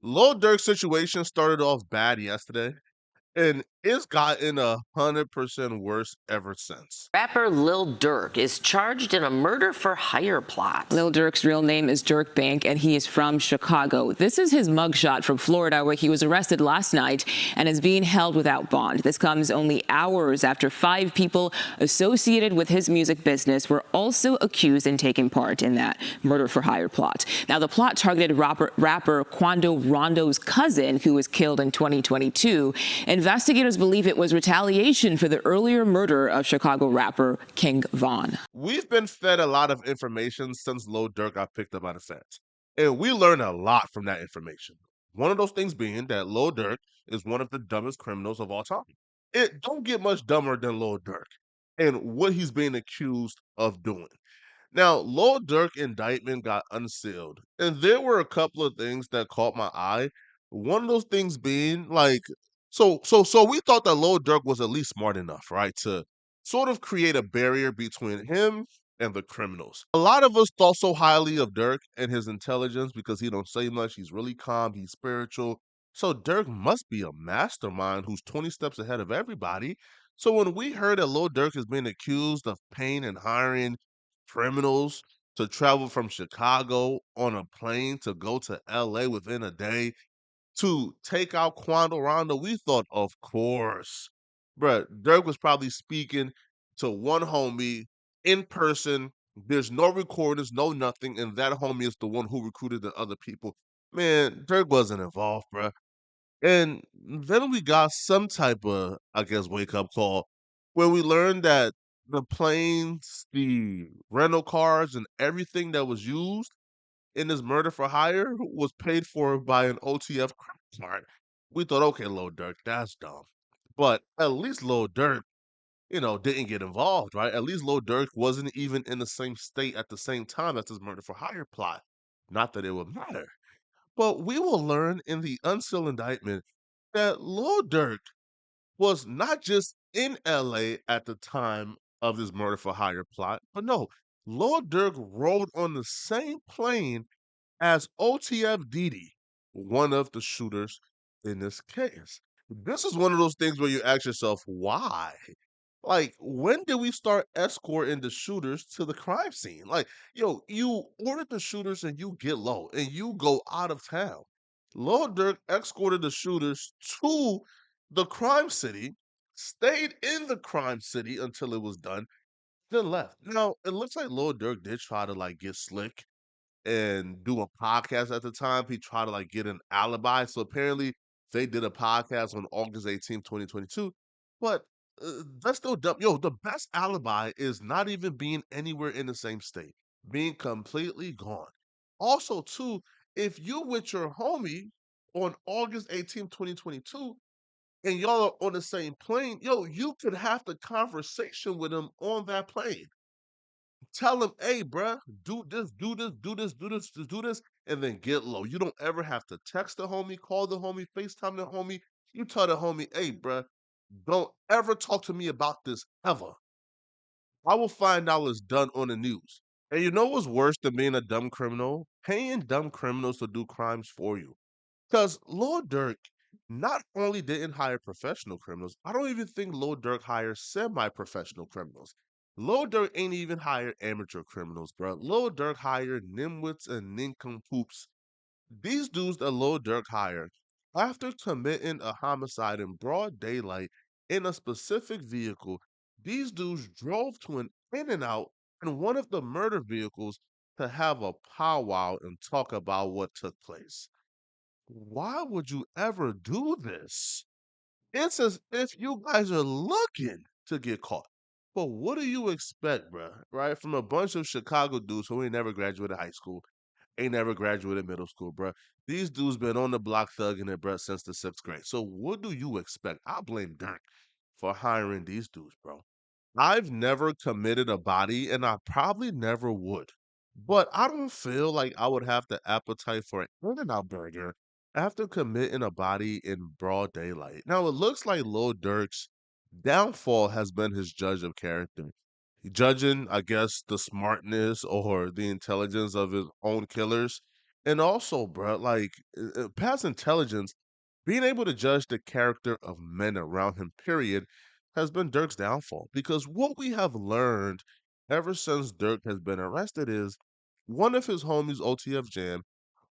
Lil Durk's situation started off bad yesterday, and it's gotten 100% worse ever since. Rapper Lil Durk is charged in a murder for hire plot. Lil Durk's real name is Dirk Bank, and he is from Chicago. This is his mugshot from Florida, where he was arrested last night and is being held without bond. This comes only hours after 5 people associated with his music business were also accused and taking part in that murder for hire plot. Now, the plot targeted rapper Quando Rondo's cousin, who was killed in 2022. Investigators believe it was retaliation for the earlier murder of Chicago rapper King Von. We've been fed a lot of information since Lil Durk got picked up by the feds, and we learn a lot from that information. One of those things being that Lil Durk is one of the dumbest criminals of all time. It don't get much dumber than Lil Durk and what he's being accused of doing. Now, Lil Durk indictment got unsealed, and there were a couple of things that caught my eye. One of those things being like, so we thought that Lil Durk was at least smart enough, right, to sort of create a barrier between him and the criminals. A lot of us thought so highly of Durk and his intelligence because he don't say much. He's really calm. He's spiritual. So Durk must be a mastermind who's 20 steps ahead of everybody. So when we heard that Lil Durk is being accused of paying and hiring criminals to travel from Chicago on a plane to go to LA within a day to take out Quando Rondo, we thought, of course. Bruh, Dirk was probably speaking to one homie in person. There's no recordings, no nothing, and that homie is the one who recruited the other people. Man, Dirk wasn't involved, bruh. And then we got some type of, I guess, wake up call where we learned that the planes, the rental cars, and everything that was used in this murder for hire was paid for by an OTF credit card. We thought, okay, Lil Durk, that's dumb. But at least Lil Durk, didn't get involved, right? At least Lil Durk wasn't even in the same state at the same time as this murder for hire plot. Not that it would matter. But we will learn in the unsealed indictment that Lil Durk was not just in LA at the time of this murder for hire plot, but no, Lil Durk rode on the same plane as OTF Didi, one of the shooters in this case. This is one of those things where you ask yourself, why? Like, when did we start escorting the shooters to the crime scene? Like, yo, you order the shooters and you get low and you go out of town. Lil Durk escorted the shooters to the crime city, stayed in the crime city until it was done, then left. Now, it looks like Lil Durk did try to like get slick and do a podcast at the time. He tried to like get an alibi. So apparently they did a podcast on August 18th, 2022. But that's still dumb. Yo, the best alibi is not even being anywhere in the same state, being completely gone. Also, too, if you with your homie on August 18th, 2022, and y'all are on the same plane, yo, you could have the conversation with him on that plane. Tell him, hey, bruh, do this, do this, do this, do this, just do this, and then get low. You don't ever have to text the homie, call the homie, FaceTime the homie. You tell the homie, hey, bruh, don't ever talk to me about this ever. I will find out it's done on the news. And you know what's worse than being a dumb criminal? Paying dumb criminals to do crimes for you. Because Lil Durk not only didn't hire professional criminals, I don't even think Lil Durk hires semi-professional criminals. Lil Durk ain't even hired amateur criminals, bro. Lil Durk hired nimwits and nincompoops. These dudes that Lil Durk hired, after committing a homicide in broad daylight in a specific vehicle, these dudes drove to an in and out in one of the murder vehicles to have a powwow and talk about what took place. Why would you ever do this? It's as if you guys are looking to get caught. But what do you expect, bruh? Right? From a bunch of Chicago dudes who ain't never graduated high school, ain't never graduated middle school, bruh. These dudes been on the block thugging it, bruh, since the 6th grade. So what do you expect? I blame Dirk for hiring these dudes, bro. I've never committed a body and I probably never would. But I don't feel like I would have the appetite for an In-N-Out burger after committing a body in broad daylight. Now it looks like Lil Durk's downfall has been his judge of character. Judging, I guess, the smartness or the intelligence of his own killers And also, bro, like past intelligence, being able to judge the character of men around him, period, has been Dirk's downfall. Because what we have learned ever since Dirk has been arrested is one of his homies, OTF Jam,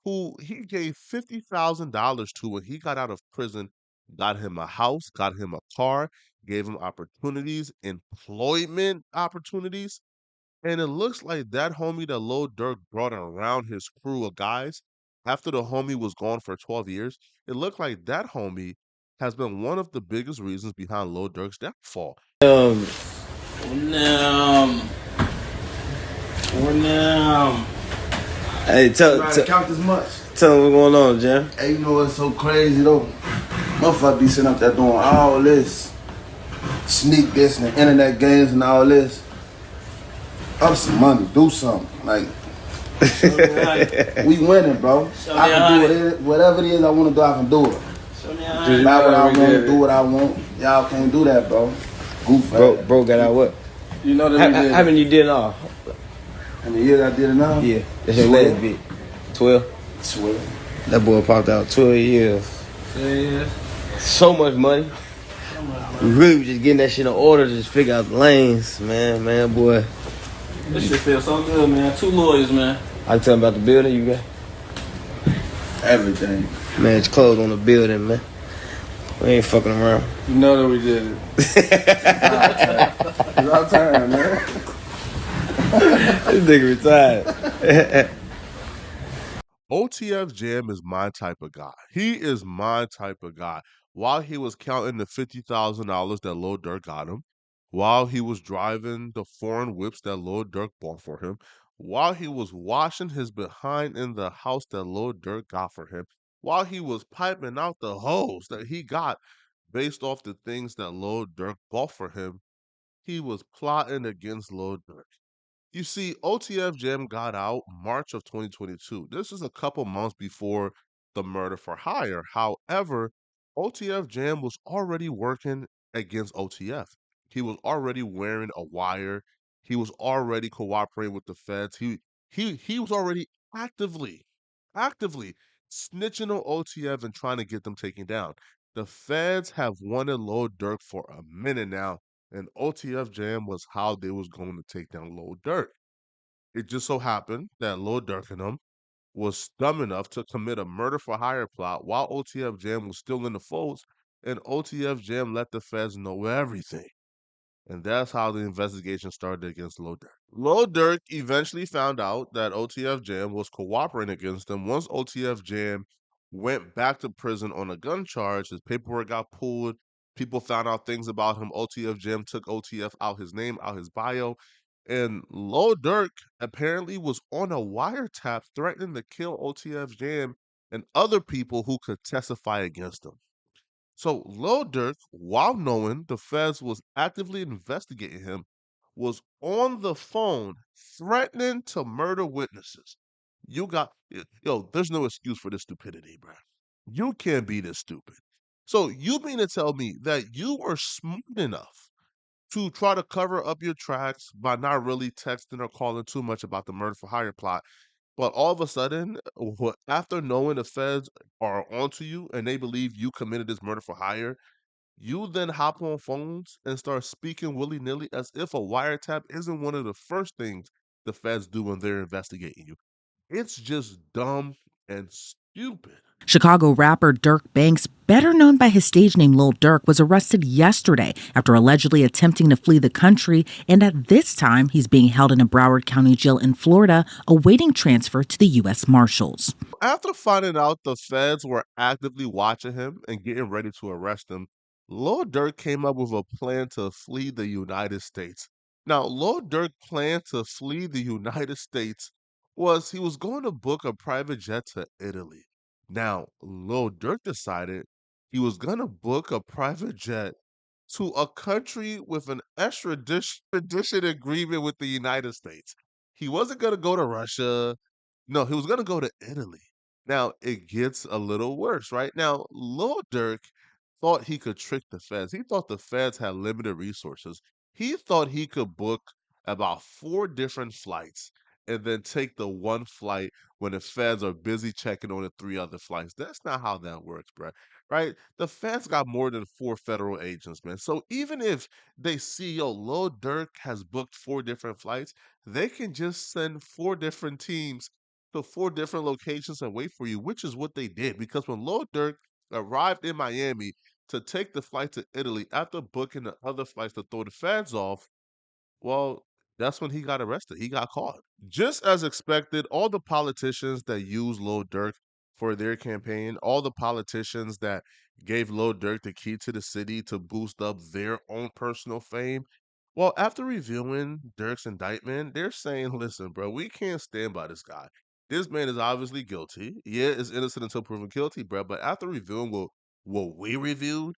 who he gave $50,000 to when he got out of prison, got him a house, got him a car, gave him opportunities, employment opportunities. And it looks like that homie that Lil Durk brought around his crew of guys after the homie was gone for 12 years, it looked like that homie has been one of the biggest reasons behind Lil Durk's downfall. Now, now. Hey, count this much. Tell them what's going on, Jam. Hey, you know what's so crazy though? Motherfucker be sitting up there doing all this, sneak this and the internet games and all this. Up some money, do something. Like, we winning, bro. I can do whatever it is I want to do. I can do it. Not what I want to do what I want. Y'all can't do that, bro. Goof. Bro got out what? You know that. How many you did all? How many years I did it now? Yeah, that's your last bit. 12. 12. That boy popped out 12 years. 12 years. So much money. We really was just getting that shit in order, just figure out the lanes, man, boy. This shit feels so good, man. 2 lawyers, man. I tell them about the building you got? Everything. Man, it's closed on the building, man. We ain't fucking around. You know that we did it. It's our time, man. This nigga retired. OTF Jam is my type of guy. He is my type of guy. While he was counting the $50,000 that Lil Durk got him, while he was driving the foreign whips that Lil Durk bought for him, while he was washing his behind in the house that Lil Durk got for him, while he was piping out the hose that he got based off the things that Lil Durk bought for him, he was plotting against Lil Durk. You see, OTF Jam got out March of 2022. This is a couple months before the murder for hire. However, OTF Jam was already working against OTF. He was already wearing a wire. He was already cooperating with the feds. He was already actively snitching on OTF and trying to get them taken down. The feds have wanted Lil Durk for a minute now, and OTF Jam was how they was going to take down Lil Durk. It just so happened that Lil Durk and them was dumb enough to commit a murder for hire plot while OTF Jam was still in the folds, and OTF Jam let the feds know everything. And that's how the investigation started against Lil Durk. Lil Durk eventually found out that OTF Jam was cooperating against him. Once OTF Jam went back to prison on a gun charge, his paperwork got pulled. People found out things about him. OTF Jam took OTF out his name, out his bio. And Lil Durk apparently was on a wiretap threatening to kill OTF Jam and other people who could testify against him. So Lil Durk, while knowing the feds was actively investigating him, was on the phone threatening to murder witnesses. There's no excuse for this stupidity, bro. You can't be this stupid. So you mean to tell me that you were smart enough to try to cover up your tracks by not really texting or calling too much about the murder for hire plot, but all of a sudden, after knowing the feds are onto you and they believe you committed this murder for hire, you then hop on phones and start speaking willy nilly as if a wiretap isn't one of the first things the feds do when they're investigating you. It's just dumb and stupid. Chicago rapper Dirk Banks, better known by his stage name Lil Durk, was arrested yesterday after allegedly attempting to flee the country, and at this time he's being held in a Broward County jail in Florida, awaiting transfer to the U.S. Marshals. After finding out the feds were actively watching him and getting ready to arrest him, Lil Durk came up with a plan to flee the United States. Now, Lil Durk plan to flee the United States was he was going to book a private jet to Italy. Now, Lil Durk decided he was going to book a private jet to a country with an extradition agreement with the United States. He wasn't going to go to Russia. No, he was going to go to Italy. Now, it gets a little worse, right? Now, Lil Durk thought he could trick the feds. He thought the feds had limited resources. He thought he could book about 4 different flights and then take the one flight when the feds are busy checking on the three other flights. That's not how that works, bro. Right? The feds got more than four federal agents, man. So even if they see, yo, Lil Durk has booked four different flights, they can just send four different teams to four different locations and wait for you, which is what they did. Because when Lil Durk arrived in Miami to take the flight to Italy after booking the other flights to throw the feds off, well, that's when he got arrested. He got caught. Just as expected, all the politicians that used Lil Durk for their campaign, all the politicians that gave Lil Durk the key to the city to boost up their own personal fame, well, after reviewing Dirk's indictment, they're saying, listen, bro, we can't stand by this guy. This man is obviously guilty. Yeah, is innocent until proven guilty, bro. But after reviewing what we reviewed,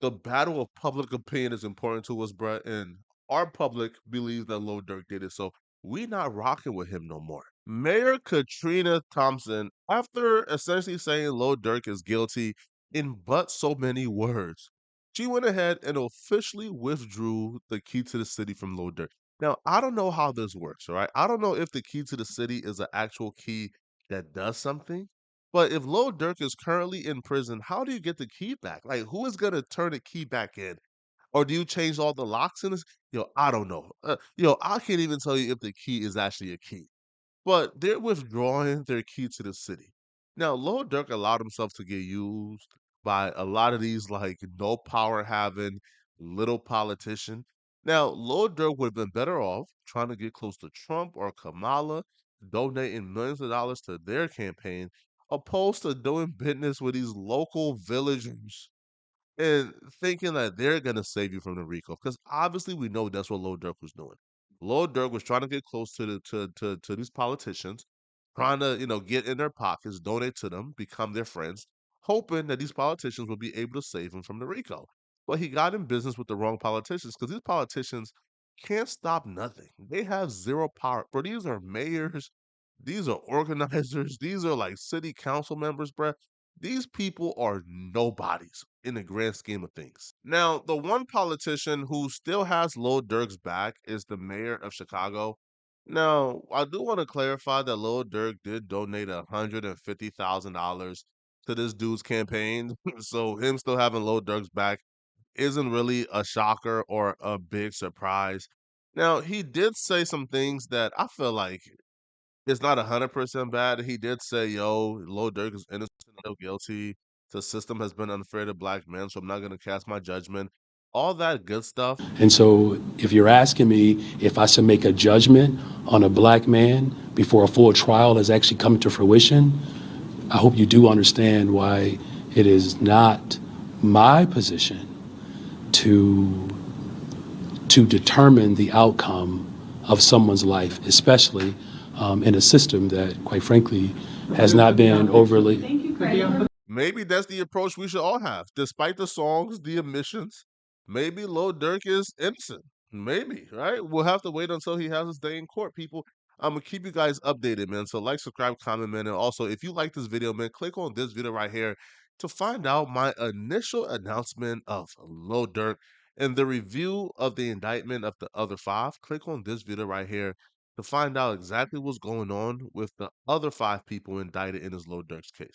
the battle of public opinion is important to us, bruh, and our public believes that Lil Durk did it, so we not rocking with him no more. Mayor Katrina Thompson, after essentially saying Lil Durk is guilty in but so many words, she went ahead and officially withdrew the key to the city from Lil Durk. Now, I don't know how this works, all right? I don't know if the key to the city is an actual key that does something, but if Lil Durk is currently in prison, how do you get the key back? Like, who is gonna turn the key back in? Or do you change all the locks in this? Yo, I don't know. I can't even tell you if the key is actually a key, but they're withdrawing their key to the city. Now, Lil Durk allowed himself to get used by a lot of these like no power having little politician. Now, Lil Durk would have been better off trying to get close to Trump or Kamala, donating millions of dollars to their campaign, opposed to doing business with these local villagers and thinking that they're gonna save you from the RICO, because obviously we know that's what Lil Durk was doing. Lil Durk was trying to get close to to these politicians, trying to get in their pockets, donate to them, become their friends, hoping that these politicians will be able to save him from the RICO. But he got in business with the wrong politicians because these politicians can't stop nothing. They have zero power. Bro, these are mayors, these are organizers, these are like city council members, bro. These people are nobodies in the grand scheme of things. Now, the one politician who still has Lil Durk's back is the mayor of Chicago. Now, I do want to clarify that Lil Durk did donate $150,000 to this dude's campaign. So him still having Lil Durk's back isn't really a shocker or a big surprise. Now, he did say some things that I feel like it's not 100% bad. He did say, "Yo, Lil Durk is innocent until guilty. The system has been unfair to black men, so I'm not gonna cast my judgment." All that good stuff. And so if you're asking me if I should make a judgment on a black man before a full trial has actually come to fruition, I hope you do understand why it is not my position to determine the outcome of someone's life, especially in a system that, quite frankly, has not been overly. Maybe that's the approach we should all have. Despite the songs, the admissions, maybe Lil Durk is innocent. Maybe, right? We'll have to wait until he has his day in court, people. I'm gonna keep you guys updated, man. So like, subscribe, comment, man. And also, if you like this video, man, click on this video right here to find out my initial announcement of Lil Durk and the review of the indictment of the other five. Click on this video right here to find out exactly what's going on with the other five people indicted in this Lil Durk's case.